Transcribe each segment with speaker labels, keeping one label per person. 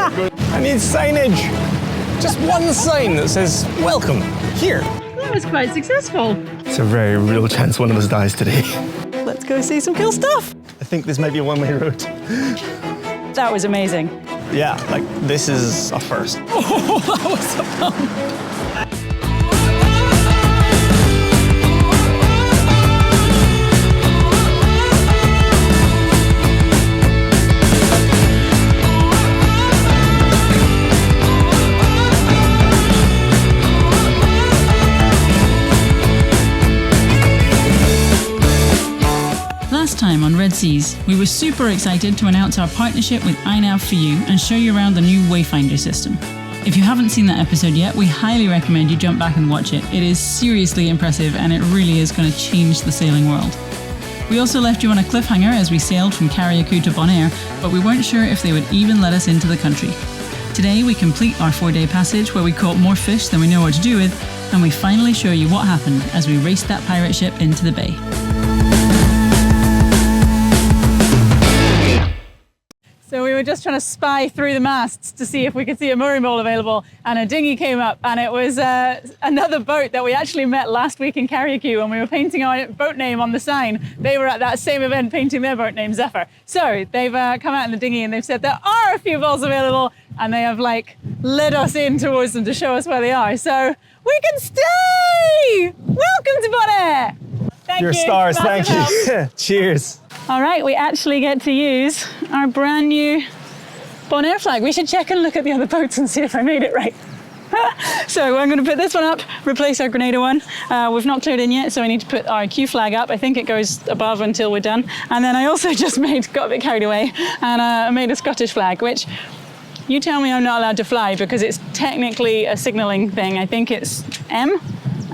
Speaker 1: I need signage. Just one sign that says, welcome, here.
Speaker 2: That was quite successful.
Speaker 1: It's a very real chance one of us dies today.
Speaker 2: Let's go see some cool stuff.
Speaker 1: I think this might be a one-way road.
Speaker 2: That was amazing.
Speaker 1: Yeah, like this is a first.
Speaker 2: Oh, that was a fun.
Speaker 3: Last time on Red Seas, we were super excited to announce our partnership with iNav4U and show you around the new Wayfinder system. If you haven't seen that episode yet, we highly recommend you jump back and watch it. It is seriously impressive and it really is going to change the sailing world. We also left you on a cliffhanger as we sailed from Carriacou to Bonaire, but we weren't sure if they would even let us into the country. Today we complete our 4-day passage where we caught more fish than we know what to do with, and we finally show you what happened as we raced that pirate ship into the bay.
Speaker 2: So we were just trying to spy through the masts to see if we could see a mooring mole available, and a dinghy came up, and it was another boat that we actually met last week in Carriacou when we were painting our boat name on the sign. They were at that same event painting their boat name, Zephyr. So they've come out in the dinghy and they've said there are a few voles available, and they have like led us in towards them to show us where they are. So we can stay! Welcome to Bonaire! Thank you.
Speaker 1: Your stars, thank you. Cheers.
Speaker 2: All right, we actually get to use our brand new Bonaire flag. We should check and look at the other boats and see if I made it right. So I'm going to put this one up, replace our Grenada one. We've not cleared in yet, so I need to put our Q flag up. I think it goes above until we're done. And then I also just got a bit carried away and made a Scottish flag, which you tell me I'm not allowed to fly because it's technically a signalling thing. I think it's M,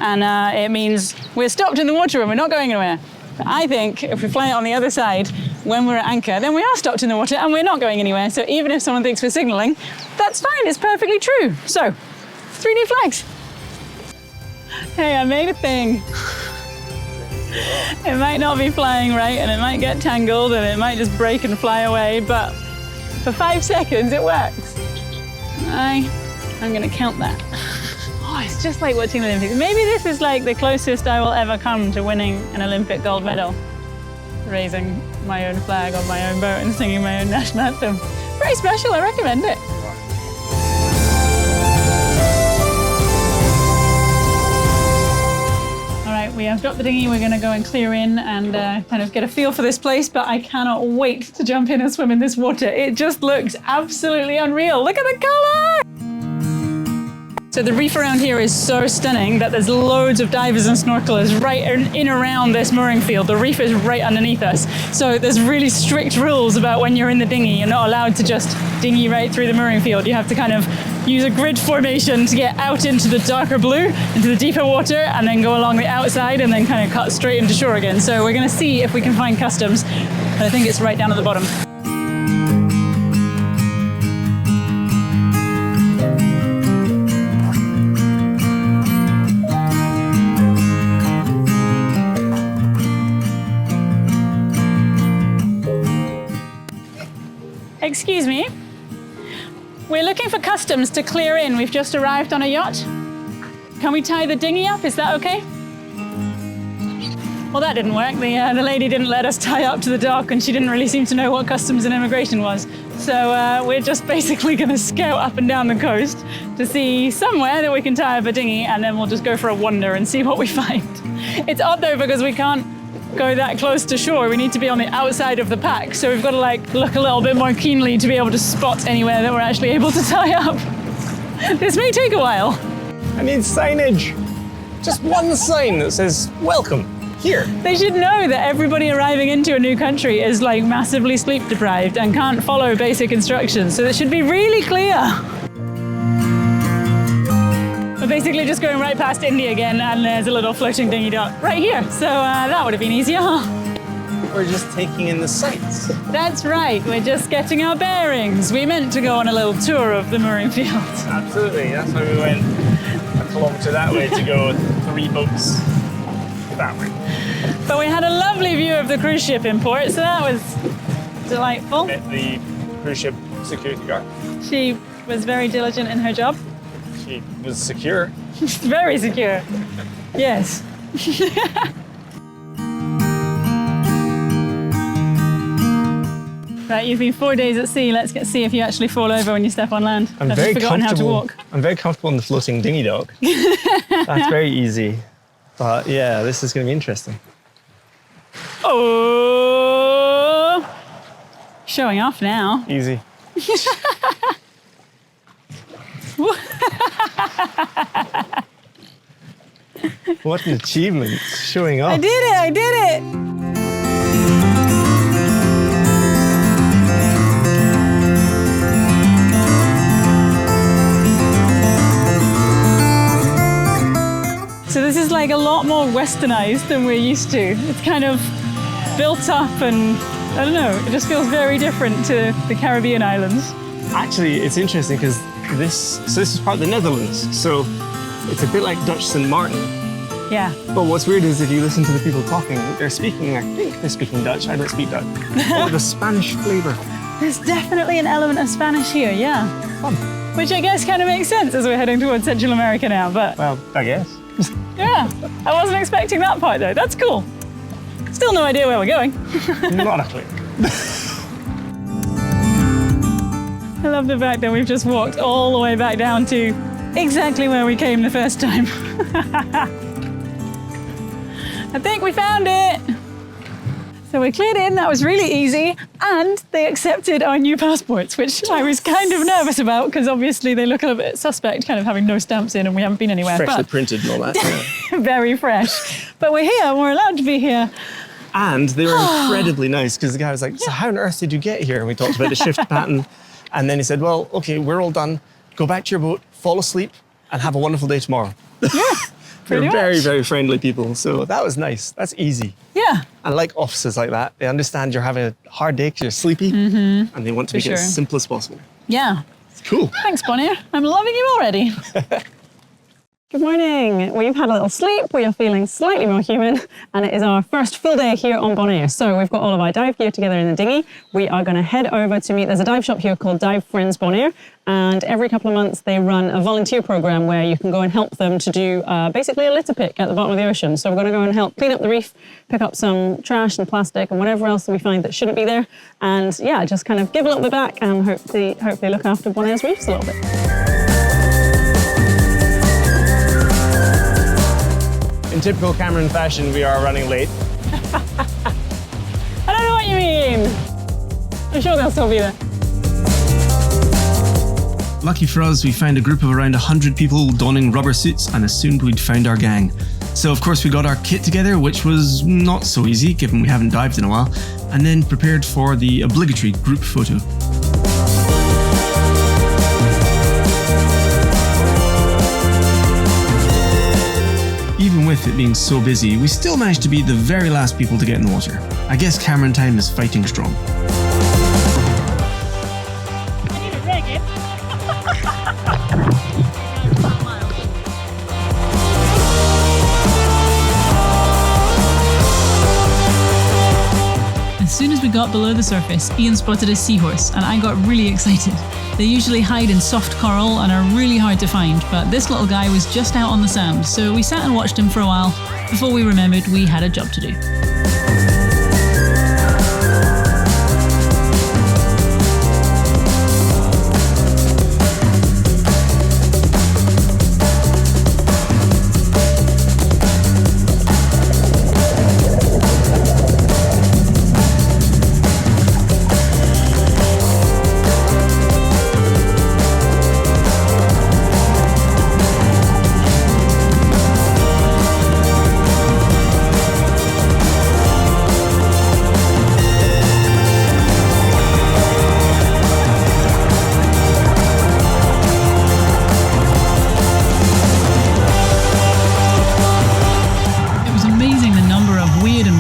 Speaker 2: and it means we're stopped in the water and we're not going anywhere. I think if we fly it on the other side when we're at anchor, then we are stopped in the water and we're not going anywhere. So even if someone thinks we're signalling, that's fine, it's perfectly true. So, 3 new flags. Hey, I made a thing. It might not be flying right and it might get tangled and it might just break and fly away, but for 5 seconds it works. I'm gonna count that. Oh, it's just like watching the Olympics. Maybe this is like the closest I will ever come to winning an Olympic gold medal. Raising my own flag on my own boat and singing my own national anthem. Very special, I recommend it. All right, we have dropped the dinghy. We're gonna go and clear in and kind of get a feel for this place, but I cannot wait to jump in and swim in this water. It just looks absolutely unreal. Look at the color! So the reef around here is so stunning that there's loads of divers and snorkelers right in around this mooring field. The reef is right underneath us. So there's really strict rules about when you're in the dinghy. You're not allowed to just dinghy right through the mooring field. You have to kind of use a grid formation to get out into the darker blue, into the deeper water, and then go along the outside and then kind of cut straight into shore again. So we're gonna see if we can find customs. But I think it's right down at the bottom. Excuse me, we're looking for customs to clear in. We've just arrived on a yacht. Can we tie the dinghy up? Is that okay? Well, that didn't work. The lady didn't let us tie up to the dock and she didn't really seem to know what customs and immigration was. So we're just basically going to scout up and down the coast to see somewhere that we can tie up a dinghy, and then we'll just go for a wander and see what we find. It's odd though because we can't go that close to shore. We need to be on the outside of the pack, so we've got to like look a little bit more keenly to be able to spot anywhere that we're actually able to tie up. This may take a while.
Speaker 1: I need signage. Just one sign that says, welcome, here.
Speaker 2: They should know that everybody arriving into a new country is like massively sleep deprived and can't follow basic instructions, so it should be really clear. We're basically just going right past India again, and there's a little floating dinghy dock right here. So that would have been easier, huh?
Speaker 1: We're just taking in the sights.
Speaker 2: That's right, we're just getting our bearings. We meant to go on a little tour of the mooring field.
Speaker 1: Absolutely, that's why we went a kilometre that way to go 3 boats that way.
Speaker 2: But we had a lovely view of the cruise ship in port, so that was delightful.
Speaker 1: Met the cruise ship security guard.
Speaker 2: She was very diligent in her job.
Speaker 1: She was secure.
Speaker 2: Very secure. Yes. Right, you've been 4 days at sea. Let's see if you actually fall over when you step on land.
Speaker 1: I'm
Speaker 2: Have
Speaker 1: very
Speaker 2: you forgotten how to
Speaker 1: comfortable.
Speaker 2: walk?
Speaker 1: I'm very comfortable in the floating dinghy dock. That's very easy. But yeah, this is going to be interesting.
Speaker 2: Oh! Showing off now.
Speaker 1: Easy. What an achievement, showing off.
Speaker 2: I did it, I did it! So this is like a lot more westernized than we're used to. It's kind of built up and, I don't know, it just feels very different to the Caribbean islands.
Speaker 1: Actually, it's interesting because this is part of the Netherlands, so it's a bit like Dutch St. Martin.
Speaker 2: Yeah.
Speaker 1: But what's weird is if you listen to the people talking, they're speaking, I think they're speaking Dutch, I don't speak Dutch. Oh, the Spanish flavour.
Speaker 2: There's definitely an element of Spanish here, yeah.
Speaker 1: Fun.
Speaker 2: Which I guess kind of makes sense as we're heading towards Central America now, but
Speaker 1: Well, I guess.
Speaker 2: yeah, I wasn't expecting that part though. That's cool. Still no idea where we're going.
Speaker 1: Not a clue.
Speaker 2: I love the fact that we've just walked all the way back down to exactly where we came the first time. I think we found it. So we cleared in, that was really easy, and they accepted our new passports, which I was kind of nervous about because obviously they look a little bit suspect, kind of having no stamps in and we haven't been anywhere.
Speaker 1: Freshly
Speaker 2: but
Speaker 1: printed and all that. Yeah.
Speaker 2: very fresh. But we're here, we're allowed to be here.
Speaker 1: And they were incredibly nice because the guy was like, so how on earth did you get here? And we talked about the shift pattern. And then he said, well, okay, we're all done. Go back to your boat, fall asleep, and have a wonderful day tomorrow.
Speaker 2: Yeah,
Speaker 1: They're
Speaker 2: pretty
Speaker 1: very,
Speaker 2: much.
Speaker 1: very friendly people. So that was nice. That's easy.
Speaker 2: Yeah,
Speaker 1: I like offices like that. They understand you're having a hard day because you're sleepy, and they want to make it
Speaker 2: sure.
Speaker 1: as simple as possible.
Speaker 2: yeah.
Speaker 1: It's cool.
Speaker 2: Thanks, Bonaire. I'm loving you already. Good morning. We've had a little sleep. We are feeling slightly more human, and it is our first full day here on Bonaire. So we've got all of our dive gear together in the dinghy. We are going to head over to meet. There's a dive shop here called Dive Friends Bonaire, and every couple of months they run a volunteer program where you can go and help them to do basically a litter pick at the bottom of the ocean. So we're going to go and help clean up the reef, pick up some trash and plastic and whatever else we find that shouldn't be there, and yeah, just kind of give a little bit back and hopefully look after Bonaire's reefs a little bit.
Speaker 1: In typical Cameron fashion, we are running late.
Speaker 2: I don't know what you mean. I'm sure they'll still be there.
Speaker 1: Lucky for us, we found a group of around 100 people donning rubber suits and assumed we'd found our gang. So of course we got our kit together, which was not so easy given we haven't dived in a while, and then prepared for the obligatory group photo. Even with it being so busy, we still managed to be the very last people to get in the water. I guess Cameron time is fighting strong.
Speaker 2: I need a rig in.
Speaker 3: As soon as we got below the surface, Ian spotted a seahorse and I got really excited. They usually hide in soft coral and are really hard to find, but this little guy was just out on the sand, so we sat and watched him for a while before we remembered we had a job to do.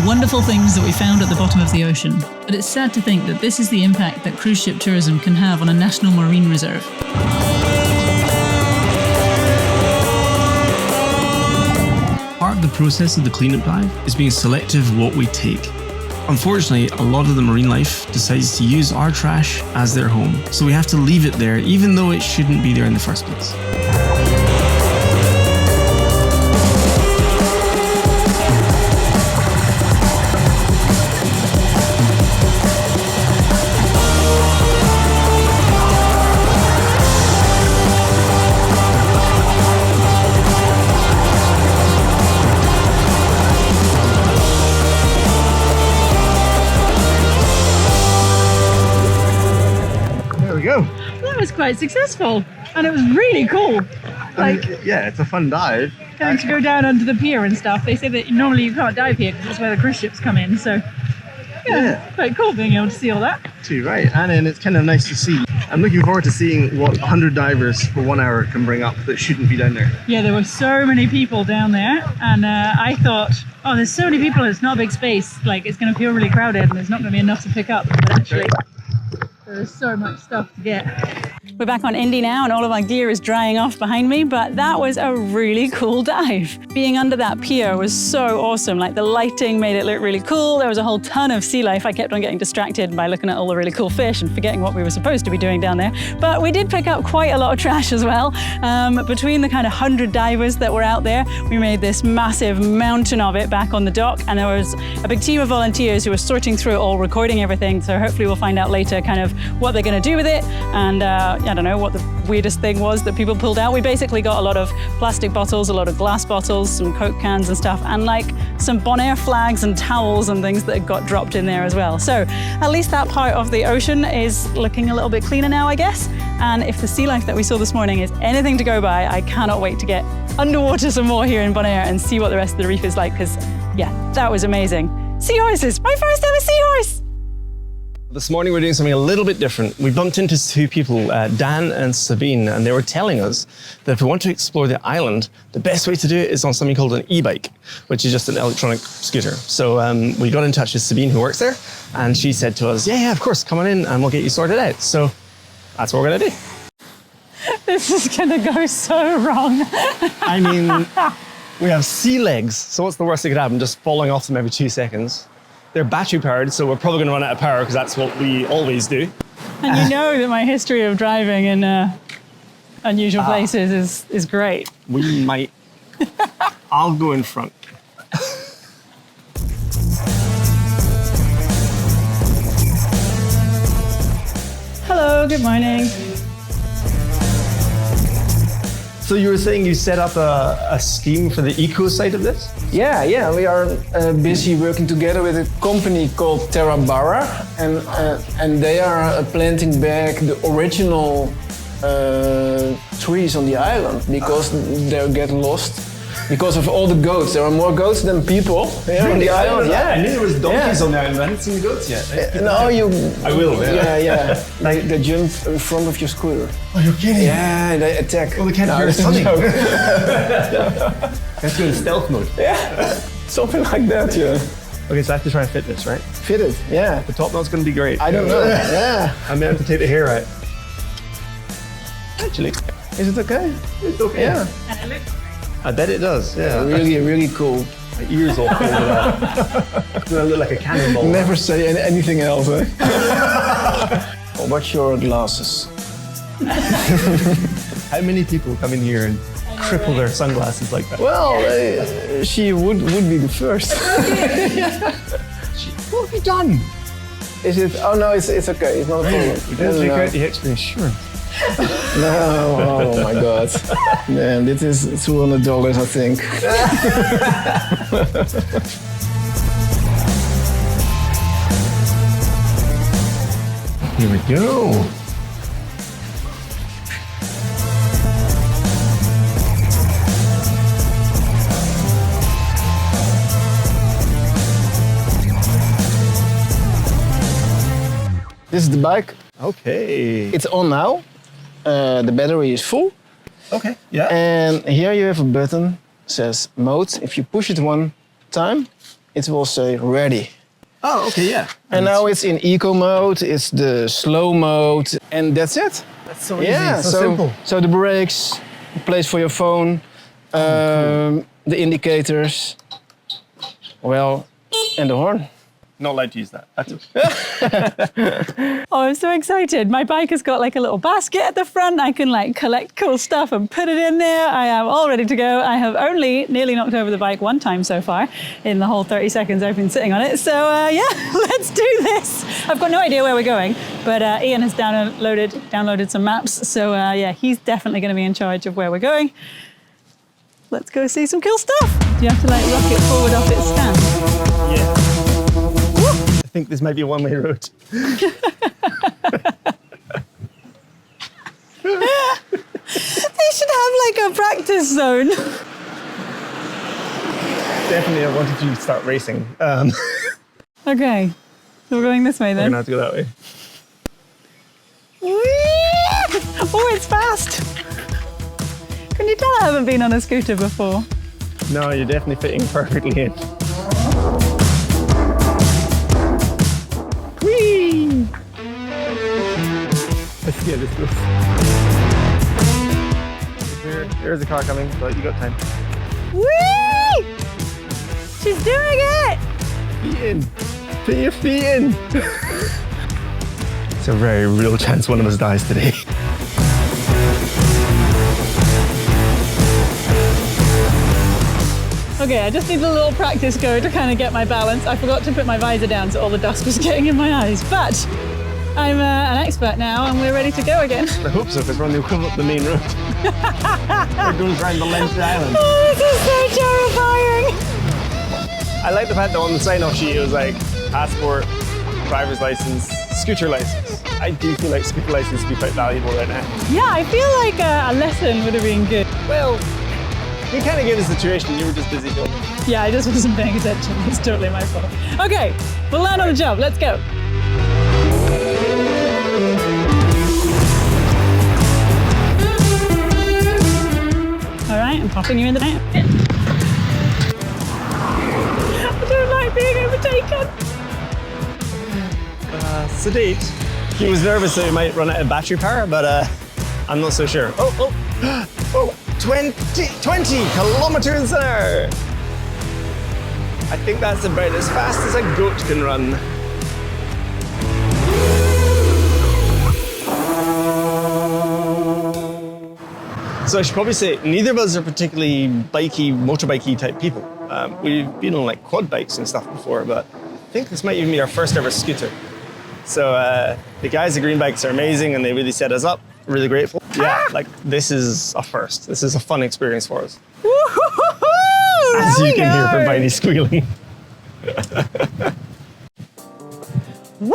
Speaker 3: Wonderful things that we found at the bottom of the ocean, but it's sad to think that this is the impact that cruise ship tourism can have on a national marine reserve.
Speaker 1: Part of the process of the cleanup dive is being selective what we take. Unfortunately, a lot of the marine life decides to use our trash as their home, so we have to leave it there even though it shouldn't be there in the first place.
Speaker 2: That was quite successful, and it was really cool. Like,
Speaker 4: yeah, it's a fun dive.
Speaker 2: Going to go down under the pier and stuff. They say that normally you can't dive here because that's where the cruise ships come in. So, yeah, quite cool being able to see all that.
Speaker 4: Too right, and then it's kind of nice to see. I'm looking forward to seeing what 100 divers for 1 hour can bring up that shouldn't be down there.
Speaker 2: Yeah, there were so many people down there, and I thought, oh, there's so many people, it's not a big space. Like, it's going to feel really crowded, and there's not going to be enough to pick up. But actually, there's so much stuff to get. We're back on Indy now, and all of our gear is drying off behind me, but that was a really cool dive. Being under that pier was so awesome. Like, the lighting made it look really cool. There was a whole ton of sea life. I kept on getting distracted by looking at all the really cool fish and forgetting what we were supposed to be doing down there. But we did pick up quite a lot of trash as well. Between the kind of 100 divers that were out there, we made this massive mountain of it back on the dock, and there was a big team of volunteers who were sorting through it all, recording everything. So hopefully we'll find out later kind of what they're going to do with it, and I don't know what the weirdest thing was that people pulled out. We basically got a lot of plastic bottles, a lot of glass bottles, some Coke cans and stuff, and like some Bonaire flags and towels and things that got dropped in there as well. So at least that part of the ocean is looking a little bit cleaner now, I guess. And if the sea life that we saw this morning is anything to go by, I cannot wait to get underwater some more here in Bonaire and see what the rest of the reef is like, because yeah, that was amazing. Seahorses, my first ever seahorse!
Speaker 4: This morning we're doing something a little bit different. We bumped into two people, Dan and Sabine, and they were telling us that if we want to explore the island, the best way to do it is on something called an e-bike, which is just an electronic scooter. So we got in touch with Sabine, who works there, and she said to us, yeah, of course, come on in and we'll get you sorted out. So that's what we're gonna do.
Speaker 2: This is gonna go so wrong.
Speaker 4: I mean, we have sea legs, so what's the worst that could happen? Just falling off them every 2 seconds. They're battery powered, so we're probably going to run out of power because that's what we always do.
Speaker 2: And you know that my history of driving in unusual places is great.
Speaker 4: We might. I'll go in front.
Speaker 2: Hello, good morning.
Speaker 4: So you were saying you set up a scheme for the eco side of this?
Speaker 5: Yeah, we are busy working together with a company called Terra Barra, and they are planting back the original trees on the island because they get lost. Because of all the goats, there are more goats than people on the island.
Speaker 4: Yeah, I knew there was donkeys on the island. I hadn't seen the goats yet. I will.
Speaker 5: Yeah. They jump in front of your scooter.
Speaker 4: Oh, you're kidding?
Speaker 5: Yeah, they attack.
Speaker 4: Well, they can't hear us coming. Let's go in stealth mode.
Speaker 5: Yeah, something like that. Yeah.
Speaker 4: Okay, so I have to try and fit this, right?
Speaker 5: Fit it. Yeah.
Speaker 4: The top knot's going to be great.
Speaker 5: I don't know. Yeah.
Speaker 4: I may have to take the hair out. Actually,
Speaker 5: is it okay?
Speaker 4: It's okay.
Speaker 5: Yeah.
Speaker 4: I bet it does, yeah.
Speaker 5: Really cool.
Speaker 4: My ears all folded up. Do I look like a cannonball?
Speaker 5: Never say anything else, eh? Watch your glasses.
Speaker 4: How many people come in here and triple their sunglasses like that?
Speaker 5: Well, she would be the first.
Speaker 4: What have you done?
Speaker 5: Is it? Oh no, it's okay. It's not a problem.
Speaker 4: We didn't take out the extra insurance.
Speaker 5: No, oh my God. Man, this is $200, I think.
Speaker 4: Here we go.
Speaker 5: This is the bike.
Speaker 4: Okay.
Speaker 5: It's on now. The battery is full.
Speaker 4: Okay, yeah.
Speaker 5: And here you have a button that says mode. If you push it one time, it will say ready.
Speaker 4: Oh, okay, yeah.
Speaker 5: And now it's in eco mode, it's the slow mode, and that's it.
Speaker 4: That's so easy, so simple.
Speaker 5: So the brakes, place for your phone,
Speaker 4: cool.
Speaker 5: the indicators, well, and the horn.
Speaker 4: Not allowed to use that. That's okay.
Speaker 2: Oh, I'm so excited. My bike has got like a little basket at the front. I can like collect cool stuff and put it in there. I am all ready to go. I have only nearly knocked over the bike one time so far in the whole 30 seconds I've been sitting on it. So yeah, let's do this. I've got no idea where we're going, but Ian has downloaded some maps. So yeah, he's definitely going to be in charge of where we're going. Let's go see some cool stuff. Do you have to like rock it forward off its stand?
Speaker 4: Yeah. I think this might be a one-way road.
Speaker 2: They should have like a practice zone.
Speaker 4: Definitely, I wanted you to start racing.
Speaker 2: Okay, so we're going this way
Speaker 4: We're
Speaker 2: then.
Speaker 4: gonna have to go that way.
Speaker 2: Oh, it's fast. Can you tell I haven't been on a scooter before?
Speaker 4: No, you're definitely fitting perfectly in. Whee! Let's get this close. There's a car coming, but you got time.
Speaker 2: Whee! She's doing it!
Speaker 4: Feet in. Put your feet in. It's a very real chance one of us dies today.
Speaker 2: Okay, I just need a little practice go to kind of get my balance. I forgot to put my visor down so all the dust was getting in my eyes, but I'm an expert now and we're ready to go again.
Speaker 4: I hope so, because we're on the equivalent of the main road. It goes around the length of the island.
Speaker 2: Oh, this is so terrifying.
Speaker 4: I like the fact that on the sign-off sheet it was like passport, driver's license, scooter license. I do feel like scooter license would be quite valuable right now.
Speaker 2: Yeah, I feel like a lesson would have been good.
Speaker 4: Well, you kind of gave us the situation, you were just busy filming.
Speaker 2: Yeah, I just wasn't paying attention. It's totally my fault. Okay, we'll land on the job. Let's go. All right, I'm popping you in the back. I don't like being overtaken.
Speaker 4: Sedate. He was nervous that he might run out of battery power, but I'm not so sure. Oh, 20 kilometers an hour. I think that's about as fast as a goat can run. So I should probably say, neither of us are particularly motorbikey type people. We've been on like quad bikes and stuff before, but I think this might even be our first ever scooter. So the guys at Green Bikes are amazing and they really set us up. Really grateful. Yeah, like this is a first. This is a fun experience for us.
Speaker 2: Woo-hoo-hoo-hoo!
Speaker 4: As
Speaker 2: There
Speaker 4: you
Speaker 2: we
Speaker 4: can hear
Speaker 2: go.
Speaker 4: from Viney squealing.
Speaker 2: Woohoo!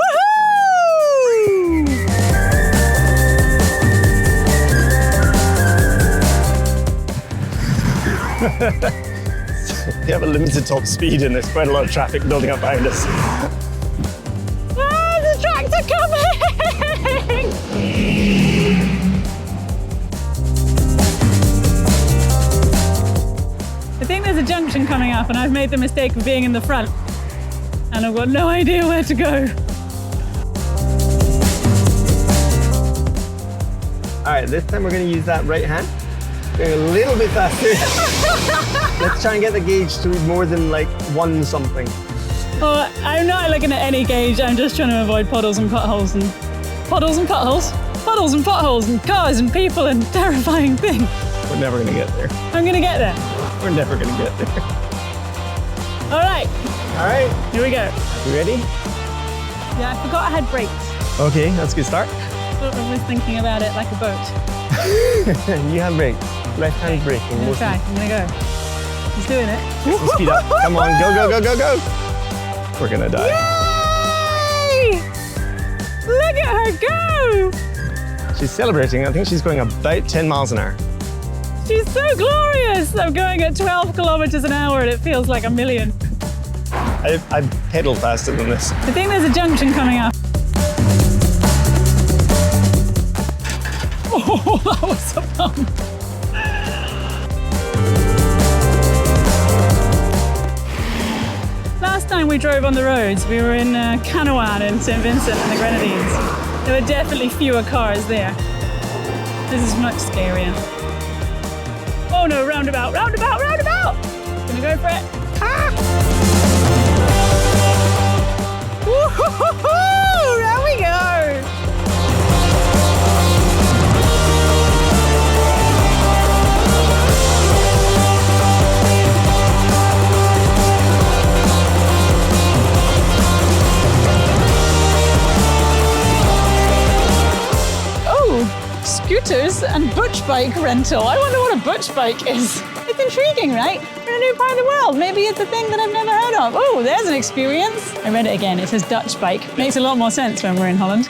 Speaker 4: We have a limited top speed and there's quite a lot of traffic building up behind us.
Speaker 2: Ah, the tractor coming! I think there's a junction coming up and I've made the mistake of being in the front. And I've got no idea where to go.
Speaker 4: All right, this time we're going to use that right hand. Going a little bit faster. Let's try and get the gauge to more than like one something.
Speaker 2: Oh, I'm not looking at any gauge, I'm just trying to avoid puddles and potholes and puddles and potholes, puddles and potholes and cars and people and terrifying things.
Speaker 4: We're never going to get there.
Speaker 2: I'm gonna get there.
Speaker 4: We're never going to get there.
Speaker 2: All right, here we go.
Speaker 4: You ready?
Speaker 2: Yeah, I forgot I had brakes.
Speaker 4: Okay, that's a good start.
Speaker 2: I was thinking about it like a boat.
Speaker 4: You have brakes. Left hand braking.
Speaker 2: I'm gonna try, I'm gonna go. He's doing it.
Speaker 4: Some speed up. Come on, go, go, go, go, go. We're gonna die.
Speaker 2: Yay! Look at her go!
Speaker 4: She's celebrating. I think she's going about 10 miles an hour.
Speaker 2: She's so glorious! I'm going at 12 kilometers an hour and it feels like a million.
Speaker 4: I pedal faster than this.
Speaker 2: I think there's a junction coming up. Oh, that was a bump. Last time we drove on the roads, we were in Canouan in St. Vincent and the Grenadines. There were definitely fewer cars there. This is much scarier. Oh no, roundabout, roundabout, roundabout! Gonna go for it. Ah! There we go. Scooters and butch bike rental. I wonder what a butch bike is. It's intriguing, right? We're in a new part of the world. Maybe it's a thing that I've never heard of. Oh, there's an experience. I read it again. It says Dutch bike. Makes a lot more sense when we're in Holland.